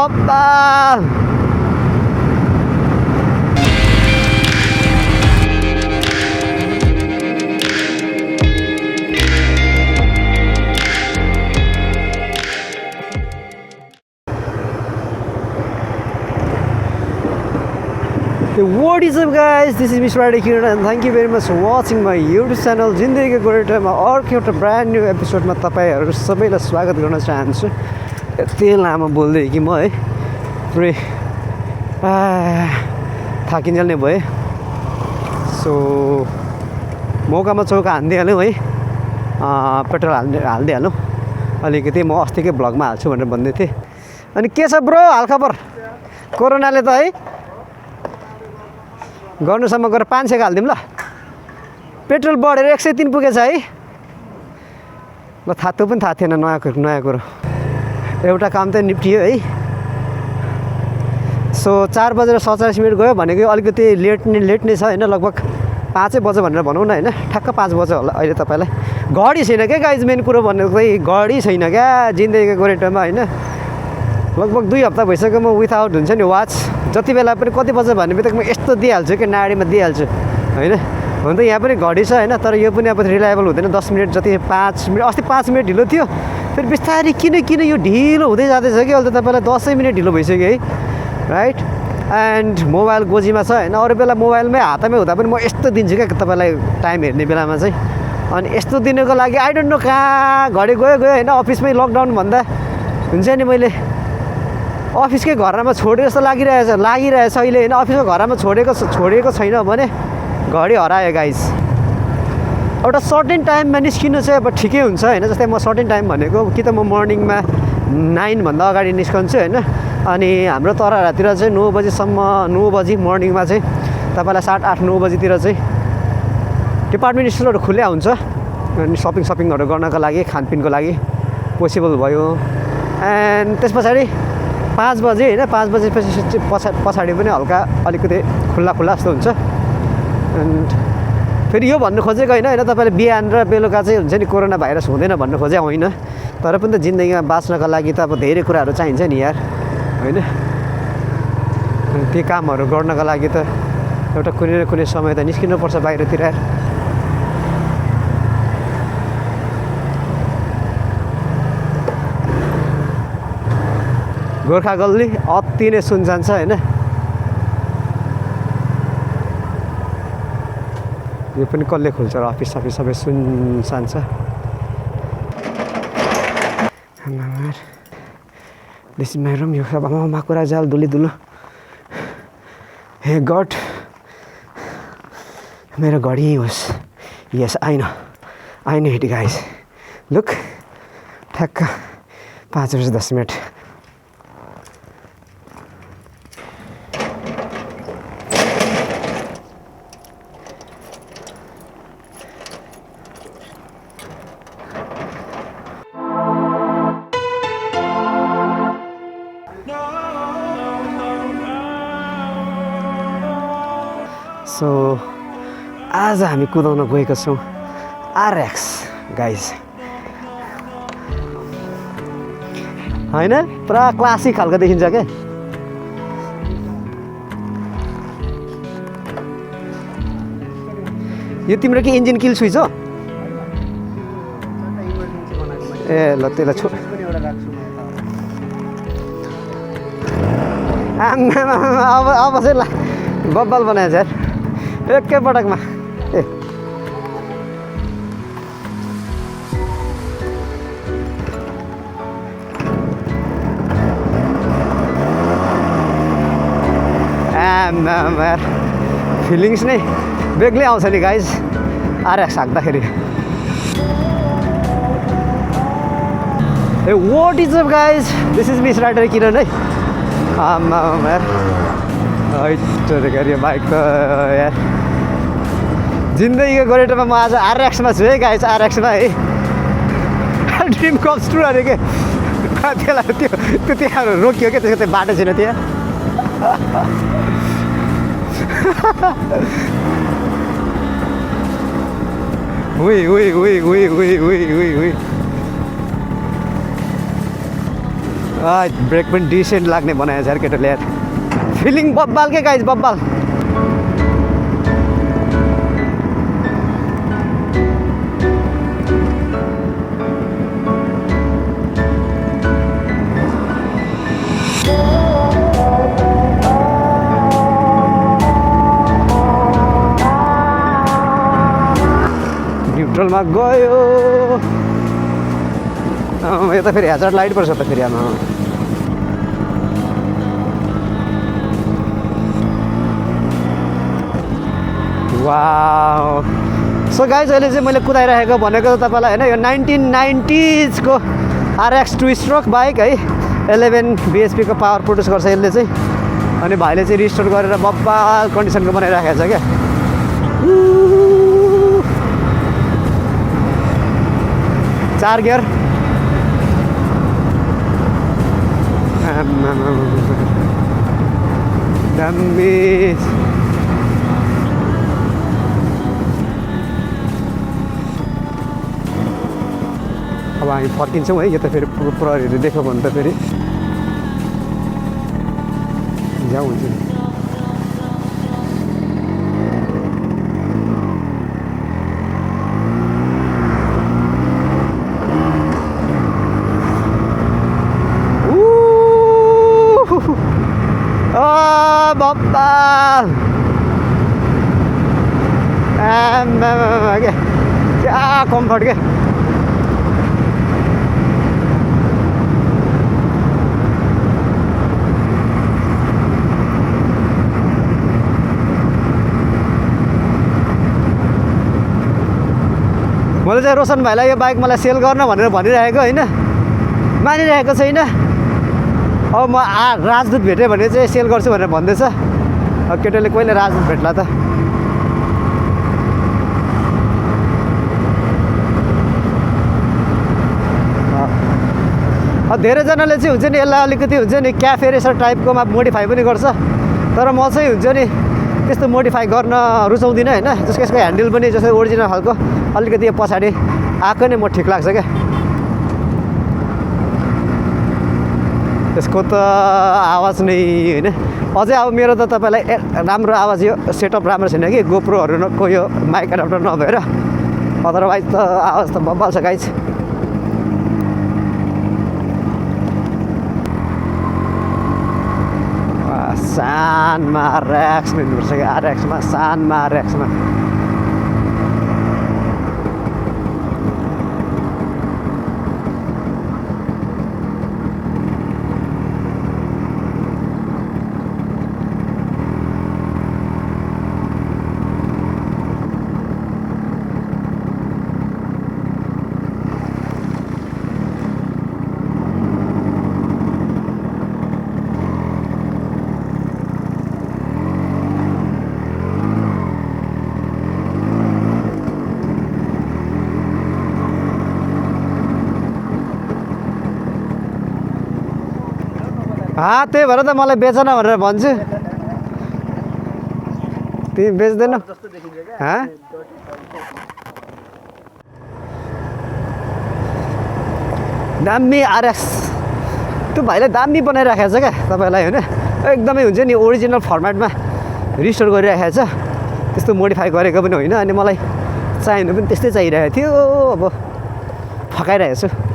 कपाल What is up guys, this is Eastrider Kiran and thank you very much for watching my YouTube channel जिन्दगीको गोरेटोमा अर्को एउटा brand new एपिसोडमा तपाईहरु सबैलाई स्वागत गर्न चाहन्छु। यति लामो बोल्दै कि म है पुरै थाकिन्जेल नै भए। सो मौकामा चौका हान्दिहाल्यौँ है, पेट्रोल हाल्दिहाल्यौँ अलिकति। म अस्तिकै भ्लगमा हाल्छु भनेर भन्दै थिएँ। अनि के छ ब्रो हालखबर? कोरोनाले त है गर्नुसम्म गरेर 500 हाल्दिउँ ल। पेट्रोल बढेर 103 पुगेछ है ल। त्यो पनि थाहा थिएन नयाँ कुरो। एउटा काम त निप्टियो है। सो 4 बजेर 47 मिनट गयो भनेको अलिकति लेट नै छ हैन, लगभग 5 बजे भनेर भनौँ न हैन। ठ्याक्क 5 बजे होला अहिले। तपाईलाई घडी छैन क्या गाइज, मेन कुरो भनेको चाहिँ घडी छैन क्या जिन्दगीको गोरेटोमा हैन। लगभग 2 हप्ता भइसक्यो म विथआउट हुन्छ नि वाच। जति बेला पनि कति बजे भन्ने बित्तिकै म यस्तो दिइहाल्छु कि नाडीमा दिइहाल्छु हैन। हुन त यहाँ पनि घडी छ हैन, तर यो पनि अब रिलायबल हुँदैन। 10 मिनट जति 5 मिनट, अस्ति 5 मिनट ढिलो थियो, फेरि बिस्तारै किन यो ढिलो हुँदै जाँदैछ कि अहिले त तपाईँलाई 10 मिनट ढिलो भइसक्यो है, राइट। एन्ड मोबाइल गोजीमा छ हैन, अरू बेला मोबाइलमै हातमै हुँदा पनि म यस्तो दिन्छु क्या तपाईँलाई टाइम हेर्ने बेलामा चाहिँ। अनि यस्तो दिनको लागि आई डोन्ट नो कहाँ घडी गयो हैन। अफिसमै लकडाउन भन्दा हुन्छ नि, मैले अफिसकै घरमा छोडेको जस्तो लागिरहेछ अहिले हैन। अफिसको घरमा छोडेको छैन भने घडी हरायो गाइज। एउटा सर्टेन टाइममा निस्किनु चाहिँ अब ठिकै हुन्छ हैन। जस्तै म सर्टेन टाइम भनेको कि त म मर्निङमा 9 भन्दा अगाडि निस्कन्छु हैन। अनि हाम्रो तरातिर चाहिँ 9 बजीसम्म, 9 बजी मर्निङमा चाहिँ तपाईँलाई 7, 8, 9 बजीतिर चाहिँ डिपार्टमेन्ट स्टोरहरू खुल्ला हुन्छ। अनि सपिङहरू गर्नको लागि, खानपिनको लागि पोसिबल भयो। एन्ड त्यस पछाडि 5 बजे हैन, 5 बजेपछि पछाडि पनि हल्का अलिकति खुल्ला जस्तो हुन्छ। एन्ड फेरि यो भन्नु खोजेको होइन तपाईँले बिहान र बेलुका चाहिँ हुन्छ नि कोरोना भाइरस हुँदैन भन्नु खोजे होइन। तर पनि त जिन्दगीमा बाँच्नको लागि त अब धेरै कुराहरू चाहिन्छ नि यार हैन। ती कामहरू गर्नको लागि त एउटा कुनै न कुनै समय त निस्किनुपर्छ बाहिरतिर यार। गोर्खा गल्ली अति नै सुनसान छ हैन। यो पनि कहिले खुल्छ र अफिस सबै सुनसान छ। This is my room. यो सब माकुरा जाल धुलो। हे गड मेरो घडी होस्। Yes I know it guys. Look ठ्याक्क 5 बजे 10 मिनट। सो आज हामी कुदाउन गएका छौँ RX गाइज हैन। पुरा क्लासिक खालको देखिन्छ क्या। यो तिम्रो के इन्जिन किल स्विच हो? ए ल त्यसलाई अब चाहिँ ल बब्बल बनाएछ यार एकै पटकमा। ए यार फिलिङ्स नै बेग्लै आउँछ नि गाइज RX हाक्दाखेरि। ए what is up guys, this is Eastrider Kiran है। यार बाइक त यार जिन्दगीको गोरेटोमा म आज RX मा छु है गाइज। RX मा है ड्रिम कम्स ट्रु अरे के। त्यसलाई त्यो त्यहाँ रोकियो क्या, त्यसको त्यो बाटो छैन त्यहाँ। ब्रेक पनि डिसेन्ट लाग्ने बनाएछ यार केटाले यार फिलिङ बब्बाल के गाइज बब्बाल न्युट्रलमा गयो यता फेरि हेजर्ड लाइट पर्छ त फेरि आमा वाउ सो गाइज अहिले चाहिँ मैले कुदाइरहेको भनेको त तपाईँलाई होइन यो 1990s को RX 2 स्ट्रोक बाइक है 11 bhp को पावर प्रोड्युस गर्छ यसले चाहिँ अनि भाइले चाहिँ रिस्टोर गरेर बब्बाल कन्डिसनको बनाइराखेको छ क्या 4 गियर दामी अब हामी फर्किन्छौँ है यो त फेरि प्रहरीहरू देख्यो भने त फेरि जाउँ हुन्छ बब्बाल क्या कम्फर्ट के मैले चाहिँ रोशन भाइलाई यो बाइक मलाई सेल गर्न भनेर भनिरहेको होइन मानिरहेको छैन अब म राजदूत भेटेँ भने चाहिँ सेल गर्छु भनेर भन्दैछ अब केटाले कहिले राजदूत भेट्ला त धेरैजनाले चाहिँ हुन्छ नि यसलाई अलिकति हुन्छ नि क्याफे रेसर टाइपकोमा मोडिफाई पनि गर्छ तर म चाहिँ हुन्छ नि त्यस्तो मोडिफाई गर्न रुचाउँदिनँ होइन जसको यसको ह्यान्डल पनि जस्तै ओरिजिनल खालको अलिकति यो पछाडि आएको नै म ठिक लाग्छ क्या यसको त आवाज नै होइन अझै अब मेरो त तपाईँलाई राम्रो आवाज यो सेटअप राम्रो छैन कि गोप्रोहरूको यो माइक एडाप्टर नभएर अदरवाइज त आवाज त बब्बाल छ गाइज सानमा RX हिँड्नुपर्छ कि RX-मा सानमा RX-मा त्यही भएर त मलाई बेचन भनेर भन्छु तिमी बेच्दैनौ दामी RX त्यो भाइले दामी बनाइराखेको छ क्या तपाईँलाई होइन एकदमै हुन्छ नि ओरिजिनल फर्मेटमा रिस्टोर गरिराखेको छ त्यस्तो मोडिफाई गरेको पनि होइन अनि मलाई चाहिनु पनि त्यस्तै चाहिरहेको थियो अब फकाइरहेको छु